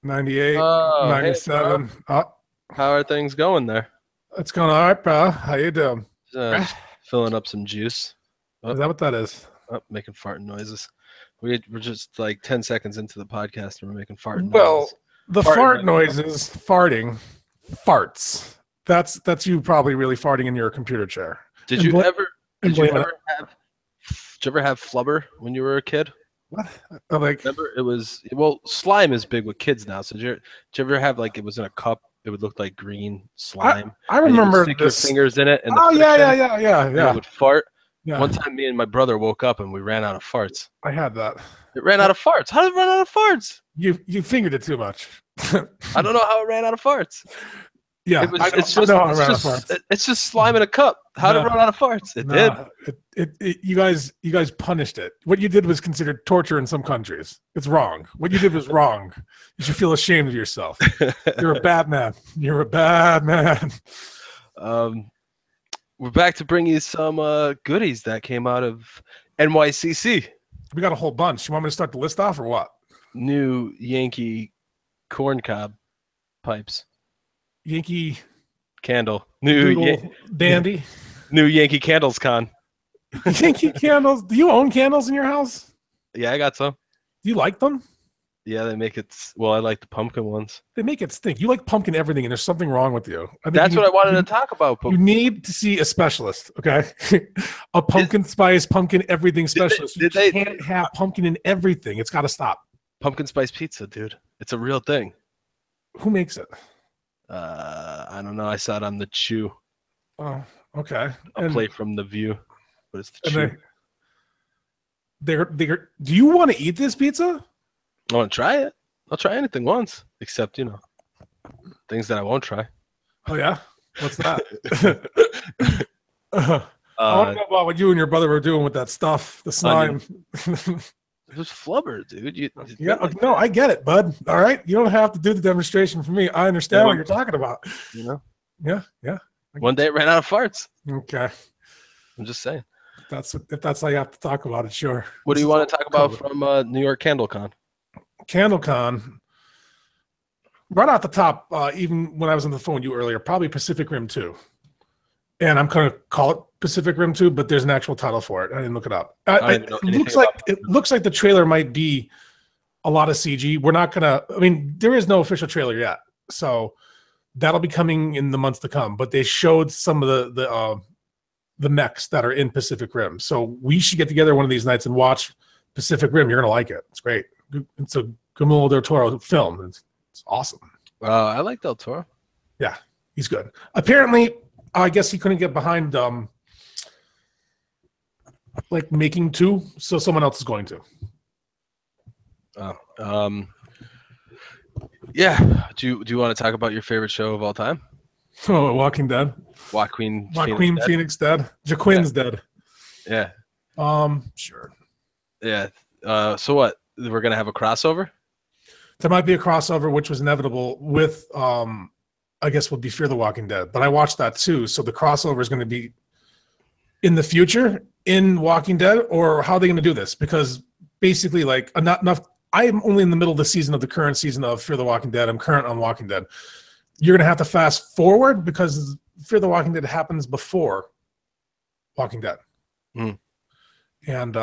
98, Oh, hey, bro. 97. Oh, How are things going there? it's going all right, bro. How you doing? Just filling up some juice. Oh, Is that what that is? making farting noises. We're just like 10 seconds into the podcast and we're making farting noises. Well, the Farting fart noises. noises, farting, farts. That's you probably really farting in your computer chair. Did And you bl- ever and did you blaming it. ever have did you ever have flubber when you were a kid? What? Like, Remember it was slime is big with kids now. So did you ever have like it was in a cup, it would look like green slime I and you would remember stick your this. fingers in it and the Oh yeah, friction and it yeah. would fart. Yeah, One time me and my brother woke up and we ran out of farts. I had that. It ran out of farts. How did it run out of farts? You fingered it too much. I don't know how it ran out of farts. Yeah, I know how I ran out of farts. It's just slime in a cup. How did it run out of farts? It did. You guys punished it. What you did was considered torture in some countries. It's wrong. What you did was wrong. You should feel ashamed of yourself. You're a bad man. You're a bad man. We're back to bring you some goodies that came out of NYCC. We got a whole bunch. You want me to start the list off or what? New Yankee corncob pipes. Yankee candle. Dandy. New Yankee Candles Con. Yankee candles. Do you own candles in your house? Yeah, I got some. Do you like them? Yeah, they make it. Well, I like the pumpkin ones. They make it stink. You like pumpkin everything, and there's something wrong with you. That's what I wanted to talk about. You need to see a specialist, okay? A pumpkin spice, pumpkin everything specialist. You can't have pumpkin in everything. It's got to stop. Pumpkin spice pizza, dude. It's a real thing. Who makes it? I don't know. I saw it on the Chew. Oh, okay. A play from the View, but it's the Chew. They're. Do you want to eat this pizza? I want to try it. I'll try anything once, except things that I won't try. Oh yeah, what's that? I want to know about what you and your brother were doing with that stuff, the slime. It was flubber, dude. No, I get it, bud. All right, you don't have to do the demonstration for me. I understand what you're talking about. Yeah. One day it ran out of farts. Okay. I'm just saying. If that's how you have to talk about it, sure. What do you want to talk about from New York CandleCon? CandleCon, right off the top, even when I was on the phone with you earlier, probably Pacific Rim 2. And I'm going to call it Pacific Rim 2, but there's an actual title for it. I didn't look it up. It looks like the trailer might be a lot of CG. We're not going to, there is no official trailer yet. So that'll be coming in the months to come. But they showed some of the mechs that are in Pacific Rim. So we should get together one of these nights and watch Pacific Rim. You're going to like it. It's great. It's a Guillermo del Toro film. It's awesome. I like Del Toro. Yeah, he's good. Apparently, I guess he couldn't get behind making 2, so someone else is going to. Yeah. Do you want to talk about your favorite show of all time? Oh, Walking Dead. Joaquin Phoenix dead. Jaquin's dead. Yeah. Sure. Yeah. So what? We're gonna have a crossover? There might be a crossover, which was inevitable with I guess would be Fear the Walking Dead. But I watched that too. So the crossover is going to be in the future in Walking Dead, or how are they going to do this? Because basically, not enough. I am only in the middle of the season of the current season of Fear the Walking Dead. I'm current on Walking Dead. You're going to have to fast forward because Fear the Walking Dead happens before Walking Dead. And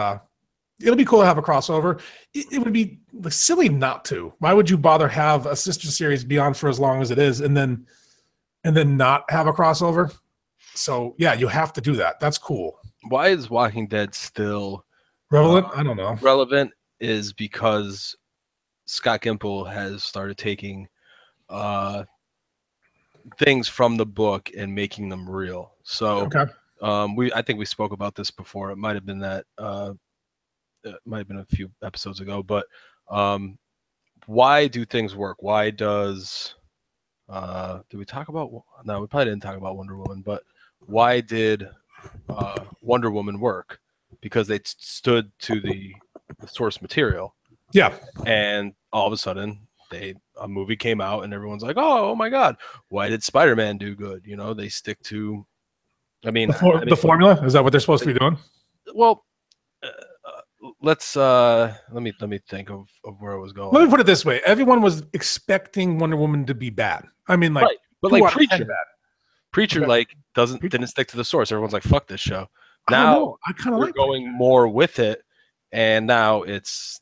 it'll be cool to have a crossover. It would be silly not to. Why would you bother have a sister series beyond for as long as it is and then not have a crossover? So yeah, you have to do that. That's cool. Why is Walking Dead still relevant? I don't know. Relevant is because Scott Gimple has started taking things from the book and making them real. So I think we spoke about this before. It might have been that it might have been a few episodes ago, but why do things work? Why does did we talk about? No, we probably didn't talk about Wonder Woman, but why did Wonder Woman work? Because they stood to the source material. Yeah. And all of a sudden a movie came out and everyone's like, oh my God, why did Spider-Man do good? They stick to, the formula. Is that what they're supposed to be doing? Well, let's let me think of where I was going. Let me put it this way: everyone was expecting Wonder Woman to be bad. I mean, like, right. But like Preacher, like didn't stick to the source. Everyone's like, "Fuck this show." Now I kind of we're like going more with it, and now it's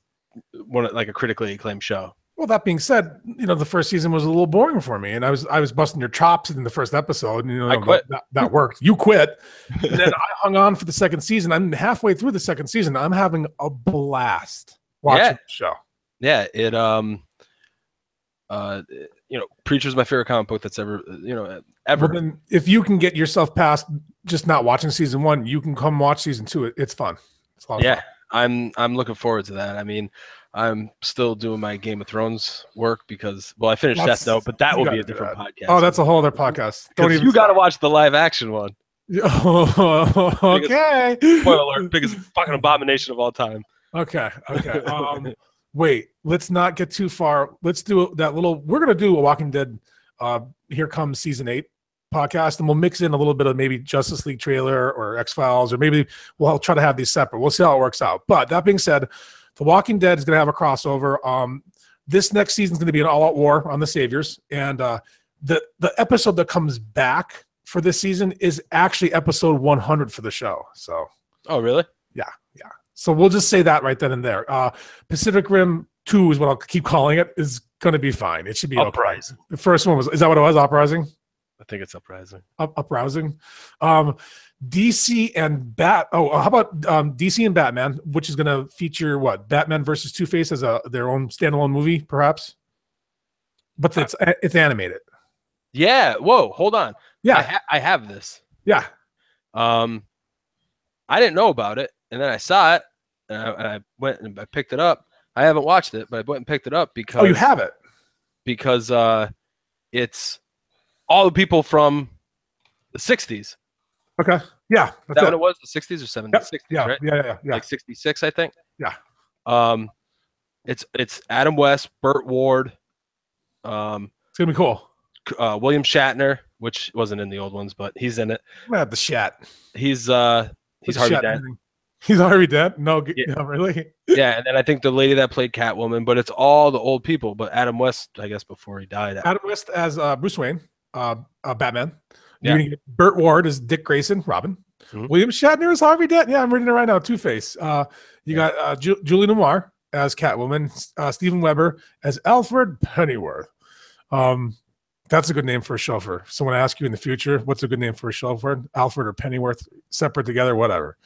like a critically acclaimed show. Well, that being said, the first season was a little boring for me, and I was busting your chops in the first episode. And, I quit. That worked. You quit, and then I hung on for the second season. I'm halfway through the second season. I'm having a blast watching the show. Yeah, it Preacher's my favorite comic book that's ever. Well, then if you can get yourself past just not watching season 1, you can come watch season 2. It's fun. It's a lot of fun. I'm looking forward to that. I mean, I'm still doing my Game of Thrones work because, I finished that though, but that will be a different podcast. Oh, that's a whole other podcast. You got to watch the live action one. Oh, okay. Spoiler alert, biggest fucking abomination of all time. Okay. Wait, let's not get too far. Let's do that little. We're gonna do a Walking Dead. Here Comes Season 8 podcast, and we'll mix in a little bit of maybe Justice League trailer or X-Files, or maybe we'll try to have these separate. We'll see how it works out. But that being said, The Walking Dead is going to have a crossover. This next season is going to be an all-out war on the Saviors, and the episode that comes back for this season is actually episode 100 for the show. So, oh really? Yeah. So we'll just say that right then and there. Pacific Rim 2 is what I'll keep calling it. Is going to be fine. It should be Uprising. Okay. The first one is that what it was? Uprising. I think it's Uprising. Uprising. DC and how about DC and Batman, which is going to feature what? Batman versus Two-Face as their own standalone movie, perhaps. But it's animated. Yeah. Whoa. Hold on. Yeah. I have this. Yeah. I didn't know about it, and then I saw it, and I went and I picked it up. I haven't watched it, but I went and picked it up because. Oh, you have it. Because it's all the people from the 60s. Okay. Yeah. That's what it was? The 60s or 70s? Yep. 60s, yeah. Right? Yeah. Like 66, I think. Yeah. It's Adam West, Burt Ward. It's gonna be cool. William Shatner, which wasn't in the old ones, but he's in it. The Shat. He's Harvey Dent. He's already dead? No, really? Yeah, and then I think the lady that played Catwoman, but it's all the old people. But Adam West, I guess, before he died. Adam West as Bruce Wayne, Batman. Yeah. You're gonna get Burt Ward as Dick Grayson, Robin. Mm-hmm. William Shatner as Harvey Dent. Yeah, I'm reading it right now. Two-Face. You got Julie Newmar as Catwoman. Steven Weber as Alfred Pennyworth. That's a good name for a chauffeur. So when I ask you in the future, what's a good name for a chauffeur? Alfred or Pennyworth, separate together, whatever.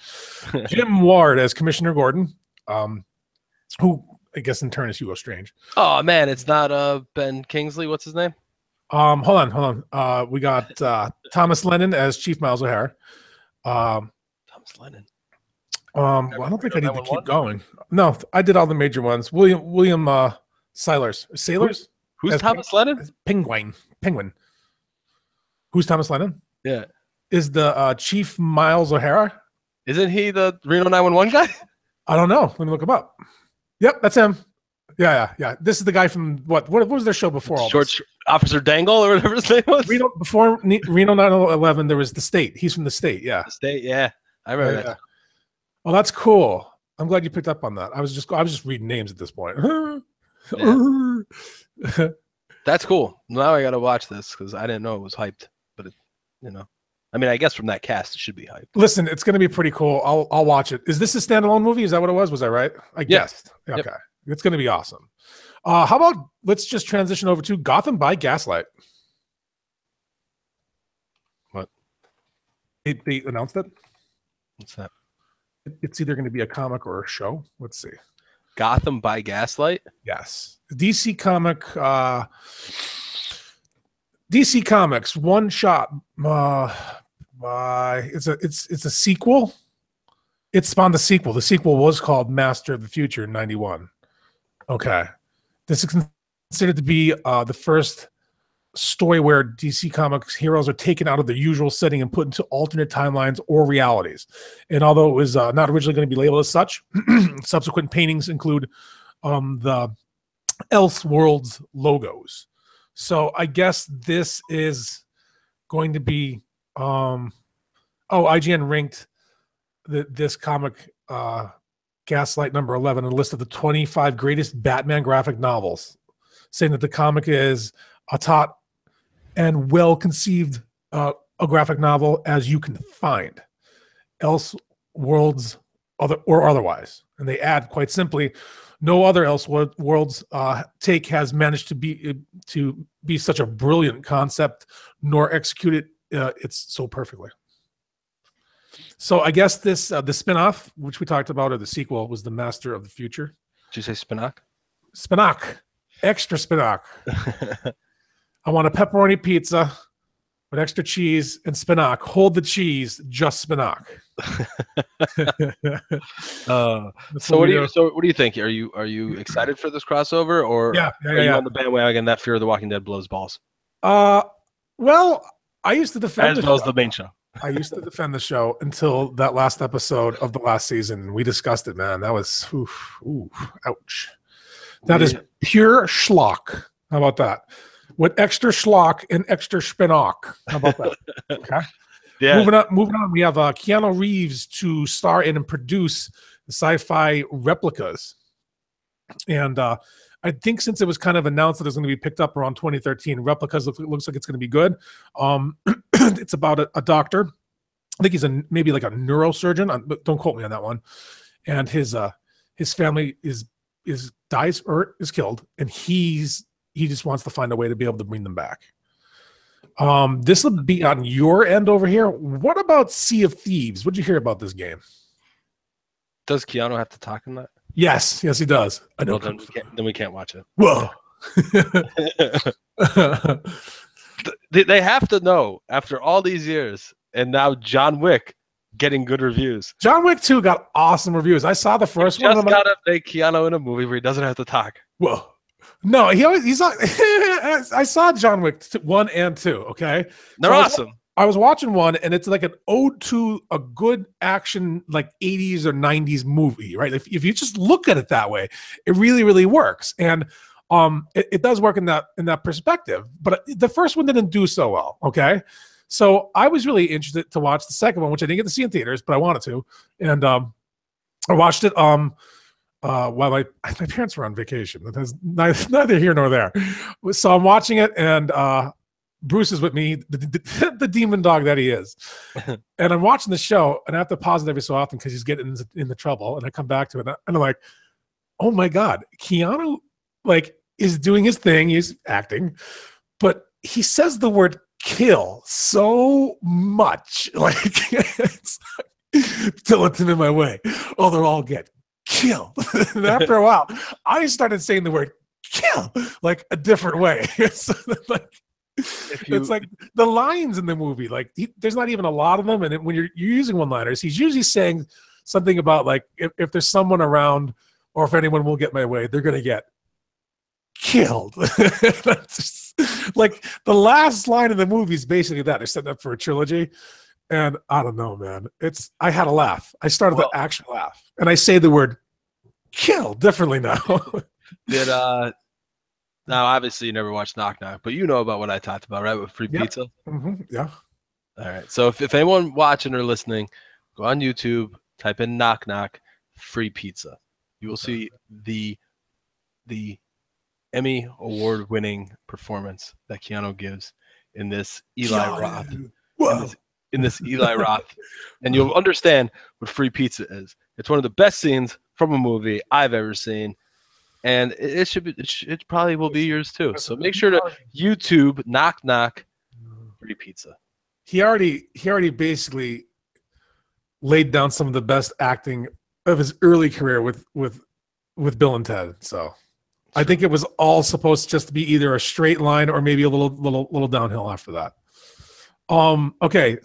Jim Ward as Commissioner Gordon, who I guess in turn is Hugo Strange. Oh man, it's not Ben Kingsley. What's his name? Hold on. We got Thomas Lennon as Chief Miles O'Hara. Thomas Lennon. Well, I don't think I need to keep going. No, I did all the major ones. William Sailors. Who's Thomas Lennon? Penguin. Who's Thomas Lennon? Yeah. Is the Chief Miles O'Hara? Isn't he the Reno 911 guy? I don't know. Let me look him up. Yep, that's him. Yeah. This is the guy from what was their show before all this? Officer Dangle or whatever his name was? Before Reno 911, there was the State. He's from the State, yeah. The State, yeah. I remember that. Oh, that's cool. I'm glad you picked up on that. I was just reading names at this point. That's cool. Now I gotta watch this because I didn't know it was hyped. But I mean, I guess from that cast it should be hyped. Listen, it's gonna be pretty cool. I'll watch it. Is this a standalone movie? Is that what it was? Was I right? I guessed. Okay, yep. It's gonna be awesome. How about let's just transition over to Gotham by Gaslight. What? They announced it. What's that? It's either going to be a comic or a show. Let's see. Gotham by Gaslight? Yes. DC Comics one shot. It's a sequel. It spawned the sequel. The sequel was called Master of the Future in 91. Okay. This is considered to be the first story where DC Comics heroes are taken out of their usual setting and put into alternate timelines or realities. And although it was not originally going to be labeled as such, subsequent paintings include the Elseworlds logos. So I guess this is going to be IGN ranked this comic Gaslight number 11, a list of the 25 greatest Batman graphic novels, saying that the comic is a taut and well-conceived a graphic novel as you can find, else worlds or otherwise. And they add quite simply, no other else worlds take has managed to be such a brilliant concept, nor execute it's so perfectly. So I guess this the spinoff, which we talked about, or the sequel, was The Master of the Future. Did you say spinac? Spinac, extra spinac. I want a pepperoni pizza with extra cheese and spinac. Hold the cheese, just spinac. So what do you think? Are you excited for this crossover, or are you on the bandwagon that Fear of the Walking Dead blows balls? Well, I used to defend as well as the main show. I used to defend the show until that last episode of the last season. We discussed it, man. That was ouch. That is pure schlock. How about that? With extra schlock and extra spinac. How about that? Okay. Yeah. Moving on. We have Keanu Reeves to star in and produce the sci-fi replicas, and I think since it was kind of announced that it's going to be picked up around 2013, replicas looks like it's going to be good. It's about a doctor. I think he's maybe like a neurosurgeon. But don't quote me on that one. And his family dies or is killed, and he just wants to find a way to be able to bring them back. This will be on your end over here. What about Sea of Thieves? What did you hear about this game? Does Keanu have to talk in that? Yes, he does. I know. Well, then we can't watch it. Whoa. They have to know after all these years, and now John Wick getting good reviews. John Wick 2 got awesome reviews. I saw the first one. Just gotta make Keanu in a movie where he doesn't have to talk. Whoa. No, he's not. I saw John Wick 1 and 2. Okay, they're awesome. I was watching one, and it's like an ode to a good action, like 80s or 90s movie, right? If you just look at it that way, it really, really works. And it does work in that perspective. But the first one didn't do so well. Okay, so I was really interested to watch the second one, which I didn't get to see in theaters, but I wanted to, and I watched it. While my parents were on vacation. That's neither here nor there. So I'm watching it, and Bruce is with me, the demon dog that he is. And I'm watching the show, and I have to pause it every so often because he's getting into trouble. And I come back to it, and I'm like, oh my God, Keanu is doing his thing. He's acting, but he says the word kill so much. It's till it's in my way. Oh, they'll all get kill. And after a while, I started saying the word kill a different way. So it's like the lines in the movie, there's not even a lot of them. And when you're using one-liners, he's usually saying something about if there's someone around or if anyone will get my way, they're going to get killed. That's just, the last line of the movie is basically that. They're setting up for a trilogy. And I don't know, man. I had a laugh. I started to actually laugh. And I say the word kill differently now. Now, obviously, you never watched Knock Knock, but you know about what I talked about, right? With free pizza? Mm-hmm. Yeah. All right. So if anyone watching or listening, go on YouTube, type in Knock Knock, free pizza. You will see the Emmy award-winning performance that Keanu gives in this Eli Roth. In this Eli Roth, and you'll understand what free pizza is. It's one of the best scenes from a movie I've ever seen, and it probably will be yours too. So make sure to YouTube Knock Knock free pizza. He already basically laid down some of the best acting of his early career with Bill and Ted. So I think it was all supposed to just be either a straight line or maybe a little downhill after that. Okay.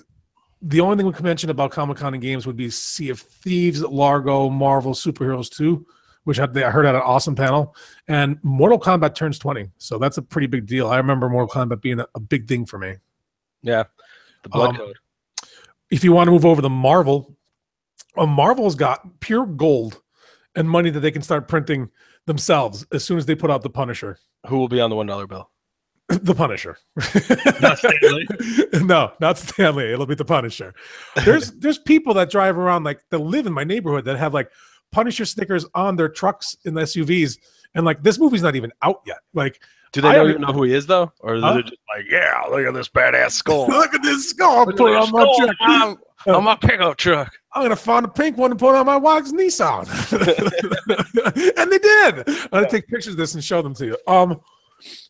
The only thing we can mention about Comic-Con and games would be Sea of Thieves, Largo, Marvel, Superheroes 2, which I heard had an awesome panel, and Mortal Kombat turns 20. So that's a pretty big deal. I remember Mortal Kombat being a big thing for me. Yeah. The blood code. If you want to move over to Marvel's got pure gold and money that they can start printing themselves as soon as they put out The Punisher. Who will be on the $1 bill? The Punisher. Not Stanley. No, not Stanley. It'll be The Punisher. There's people that drive around that live in my neighborhood that have Punisher stickers on their trucks and SUVs, and like this movie's not even out yet. Like, do they even know who he is though, or they're just like, yeah, look at this badass skull. Look at this skull. I'll put it on my truck. On my pickup truck. I'm gonna find a pink one and put it on my wife's Nissan. And they did. I'm gonna take pictures of this and show them to you.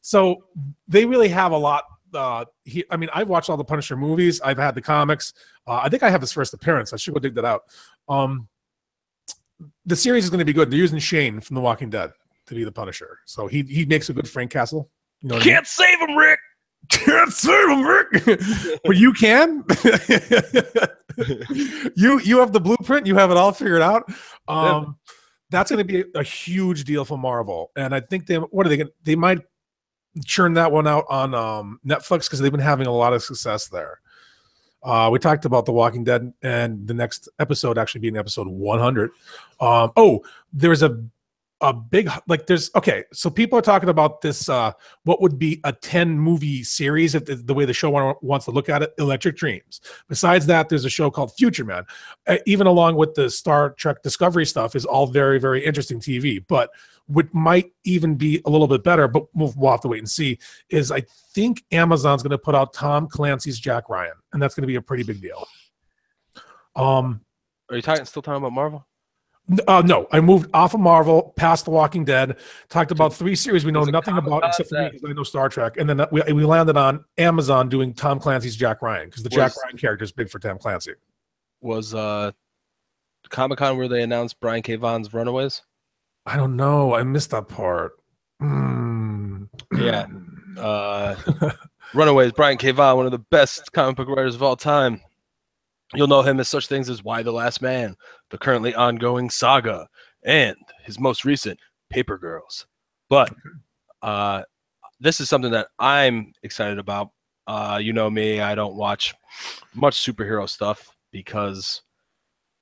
So they really have a lot. I mean, I've watched all the Punisher movies. I've had the comics. I think I have his first appearance. I should go dig that out. The series is going to be good. They're using Shane from The Walking Dead to be the Punisher, so he makes a good Frank Castle. You know, can't save him, Rick. Can't save him, Rick. But you can. You have the blueprint. You have it all figured out. That's going to be a huge deal for Marvel, and I think they might churn that one out on Netflix because they've been having a lot of success there. We talked about The Walking Dead, and the next episode actually being episode 100. There's a big, like, so people are talking about this, what would be a 10 movie series if the way the show wants to look at it, Electric Dreams. Besides that, there's a show called Future Man. Even along with the Star Trek Discovery stuff is all very, very interesting TV, but what might even be a little bit better, but we'll have to wait and see, is I think Amazon's going to put out Tom Clancy's Jack Ryan, and that's going to be a pretty big deal. Are you still talking about Marvel? No, I moved off of Marvel, past The Walking Dead, talked about 3 series we know nothing about except for me because I know Star Trek, and then we landed on Amazon doing Tom Clancy's Jack Ryan because the Jack Ryan character is big for Tom Clancy. Was Comic-Con where they announced Brian K. Vaughan's Runaways? I don't know. I missed that part. Yeah. Runaways, Brian K. Vaughan, one of the best comic book writers of all time. You'll know him as such things as Why the Last Man, the currently ongoing Saga, and his most recent Paper Girls. But this is something that I'm excited about. You know me, I don't watch much superhero stuff because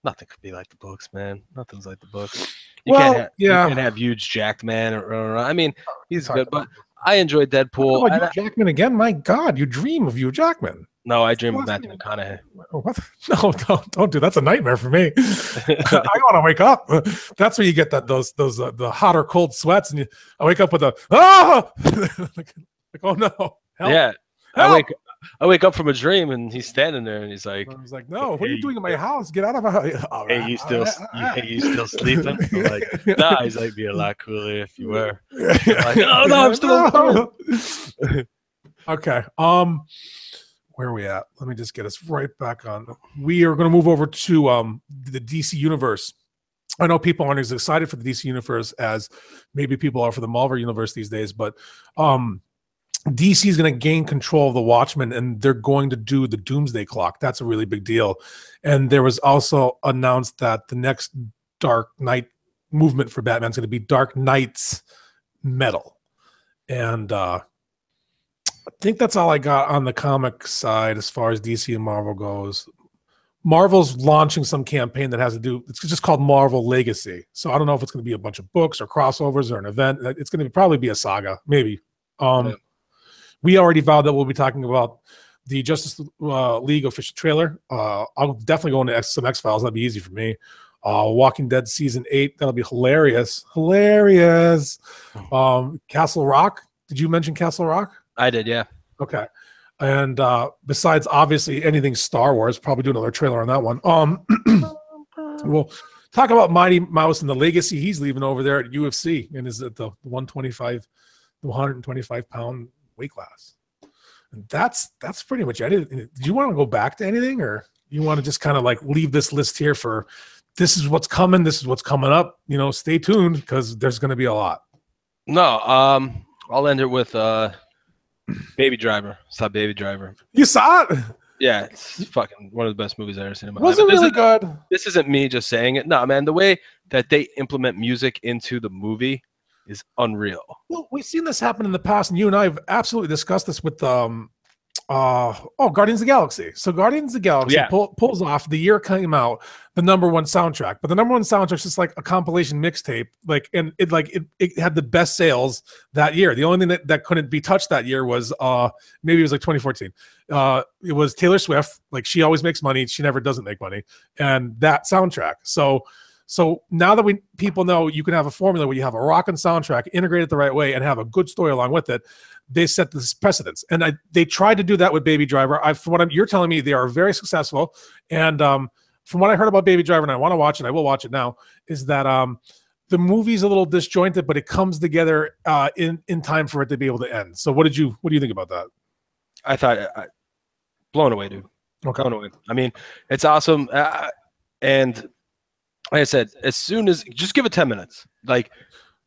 nothing could be like the books, man. Nothing's like the books. You can't have huge jacked man. I mean, he's good, but I enjoy Deadpool. Hugh Jackman again? My God, you dream of Hugh Jackman. No, I dream of Matthew McConaughey. What? No, don't do. That's a nightmare for me. I want to wake up. That's where you get those the hot or cold sweats, and I wake up with like oh no, help. Yeah. Help. I wake up from a dream and he's standing there and he's like, I was like, no, what are you doing in my house? Get out of my house. Hey, you still sleeping? I'm like, nah, he's like, be a lot cooler if you were. I'm like, oh no, I'm still Okay. Where are we at? Let me just get us right back on. We are going to move over to the DC universe. I know people aren't as excited for the DC universe as maybe people are for the Marvel universe these days, but DC is going to gain control of the Watchmen, and they're going to do the Doomsday Clock. That's a really big deal. And there was also announced that the next Dark Knight movement for Batman is going to be Dark Knight's Metal. And I think that's all I got on the comic side as far as DC and Marvel goes. Marvel's launching some campaign that has to do, it's just called Marvel Legacy. So I don't know if it's going to be a bunch of books or crossovers or an event. It's going to probably be a saga, maybe. We already vowed that we'll be talking about the Justice League official trailer. I'll definitely go into some X-Files. That'd be easy for me. Walking Dead Season 8. That'll be hilarious. Hilarious. Castle Rock. Did you mention Castle Rock? I did, yeah. Okay. And besides, obviously, anything Star Wars, probably do another trailer on that one. We'll talk about Mighty Mouse and the legacy he's leaving over there at UFC and is at the 125-pound weight class. And that's pretty much it. Do you want to go back to anything, or you want to just kind of like leave this list here for this is what's coming, this is what's coming up? You know, stay tuned because there's going to be a lot. No, I'll end it with Baby Driver. Saw Baby Driver. You saw it? Yeah, it's fucking one of the best movies I've ever seen in my life. Was it really good? This isn't me just saying it. No, man, the way that they implement music into the movie is unreal. Well, we've seen this happen in the past, and you and I have absolutely discussed this with Guardians of the Galaxy. So Guardians of the Galaxy pulls off, the year came out, the #1 soundtrack. But the #1 soundtrack's just like a compilation mixtape. And it had the best sales that year. The only thing that couldn't be touched that year was maybe it was like 2014. It was Taylor Swift. Like, she always makes money, she never doesn't make money. And that soundtrack. So So now that people know you can have a formula where you have a rockin' soundtrack, integrate it the right way, and have a good story along with it, they set this precedence. And they tried to do that with Baby Driver. From what you're telling me, they are very successful. And from what I heard about Baby Driver, and I want to watch it, I will watch it now, is that the movie's a little disjointed, but it comes together in time for it to be able to end. So what do you think about that? I thought blown away, dude. Okay. Blown away. I mean, it's awesome. And like I said, as soon as just give it 10 minutes. Like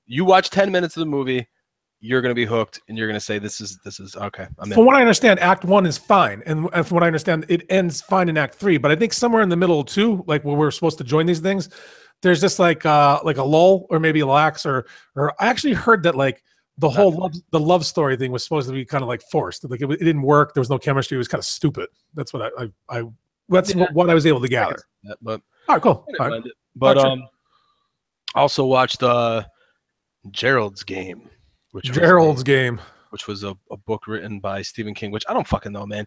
you watch 10 minutes of the movie, you're going to be hooked, and you're going to say, "This is okay." From what I understand, Act 1 is fine, and from what I understand, it ends fine in Act 3. But I think somewhere in the middle too, like where we're supposed to join these things, there's just like a lull or maybe a lax, or I actually heard that like the whole love story thing was supposed to be kind of like forced. Like it didn't work. There was no chemistry. It was kind of stupid. That's what what I was able to gather. But all right, cool. All right. But also watched Gerald's Game. Gerald's Game, which was a book written by Stephen King, which I don't fucking know, man.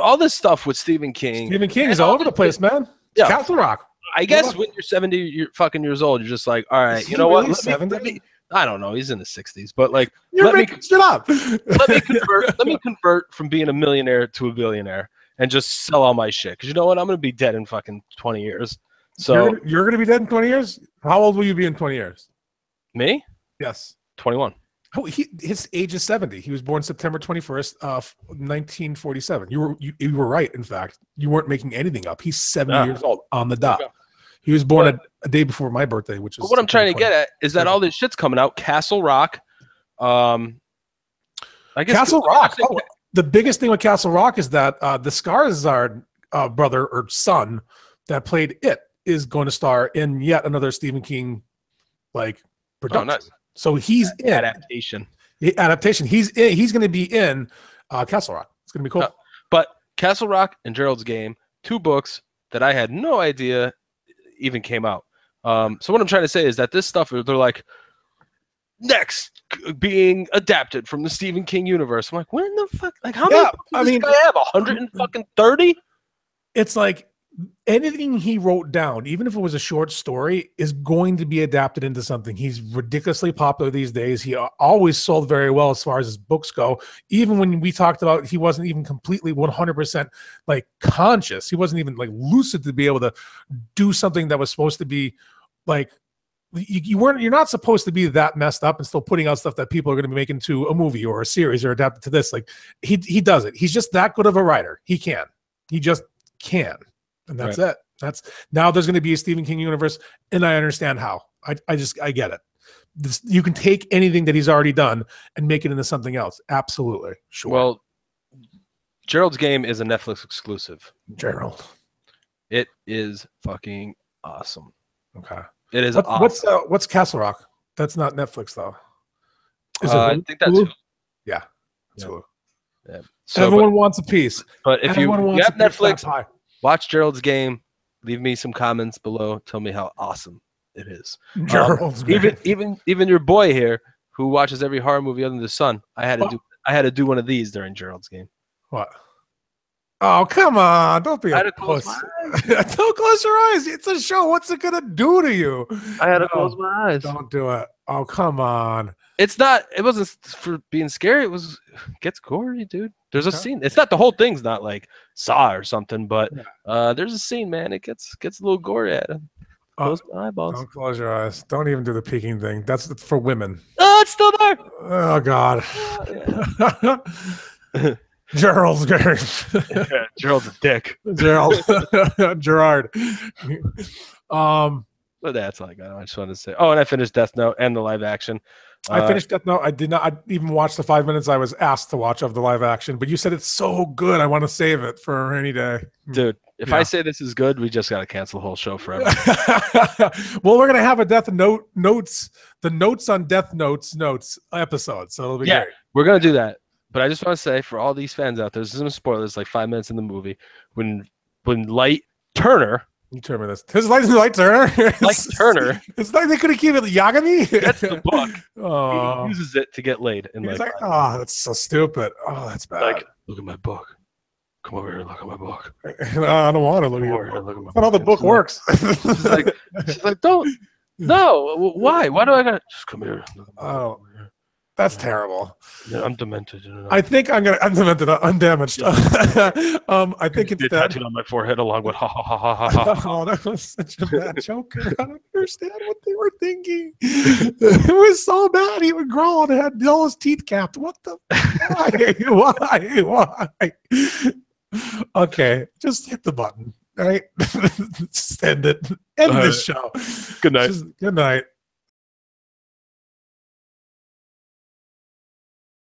All this stuff with Stephen King is all over the place, man. Yeah, Castle Rock. I guess when you're 70 years old, you're just like, all right, you know really what? 70? I don't know. He's in the 60s, but like, let me convert from being a millionaire to a billionaire and just sell all my shit. Because you know what? I'm gonna be dead in fucking 20 years. So you're gonna be dead in 20 years? How old will you be in 20 years? Me? Yes. 21. Oh, his age is 70. He was born September 21st, 1947. You were right. In fact, you weren't making anything up. He's 70 years old on the dot. He was born a day before my birthday, which is. What I'm trying to get at is that all this shit's coming out. Castle Rock. I guess Castle Rock. Oh, the biggest thing with Castle Rock is that the Skarsgård brother or son that played it is going to star in yet another Stephen King production. Oh, nice. So he's in adaptation. He's going to be in Castle Rock. It's going to be cool. But Castle Rock and Gerald's Game, 2 books that I had no idea even came out. So what I'm trying to say is that this stuff, they're like, next being adapted from the Stephen King universe. I'm like, when the fuck? Like, how many books does this guy have? 130? It's like anything he wrote down, even if it was a short story, is going to be adapted into something. He's ridiculously popular these days. He always sold very well as far as his books go. Even when we talked about he wasn't even completely 100% like conscious. He wasn't even like lucid to be able to do something that was supposed to be like you're not supposed to be that messed up and still putting out stuff that people are going to be making to a movie or a series or adapted to this. Like he does it. He's just that good of a writer. He just can. And that's it. Now there's going to be a Stephen King universe, and I understand how. I get it. You can take anything that he's already done and make it into something else. Absolutely. Sure. Well, Gerald's Game is a Netflix exclusive. Gerald. It is fucking awesome. Okay. It is awesome. What's Castle Rock? That's not Netflix, though. Is it I think that's Hulu? Yeah. That's Hulu. Yeah. So, everyone wants a piece. But if you have Netflix, watch Gerald's Game. Leave me some comments below. Tell me how awesome it is. Gerald's Game. Even your boy here, who watches every horror movie under the sun, I had to do one of these during Gerald's Game. What? Oh, come on. Don't be a puss. Don't close your eyes. It's a show. What's it going to do to you? I had to close my eyes. Don't do it. Oh, come on. It wasn't for being scary. It gets gory, dude. There's a scene. It's not the whole thing's not like Saw or something, but there's a scene, man. It gets a little gory at it. Close my eyeballs. Don't close your eyes. Don't even do the peeking thing. That's for women. Oh, it's still there. Oh, God. Gerald's Game. Gerald's a dick. Gerard. But that's all I got. I just wanted to say. Oh, and I finished Death Note and the live action. I finished Death Note. I did not even watch the 5 minutes I was asked to watch of the live action, but you said it's so good. I want to save it for a rainy day. Dude, if I say this is good, we just got to cancel the whole show forever. Well, we're going to have a Death Note the notes on Death Notes episode. So it'll be great. We're going to do that. But I just want to say, for all these fans out there, this isn't spoilers, like 5 minutes in the movie, when Light Turner. You tell me this. His Light Turner? Light Turner. It's like they could have given it Yagami. That's the book. Oh. He uses it to get laid. And he's like, oh, that's so stupid. Oh, that's bad. Like, look at my book. come over here and look at my book. I don't want to look at your book. Look at my That's not how the book works. She's like, don't. No, why? Why do I got? Just come here. Oh, that's terrible. Yeah, I'm demented. I think I'm demented. I'm damaged. Yeah. I think it's tattooed on my forehead along with ha ha ha ha ha. Oh, that was such a bad joke. I don't understand what they were thinking. It was so bad. He would growl and had all his teeth capped. What the? Why? Okay, just hit the button. All right, just end it. End this show. Good night. Good night.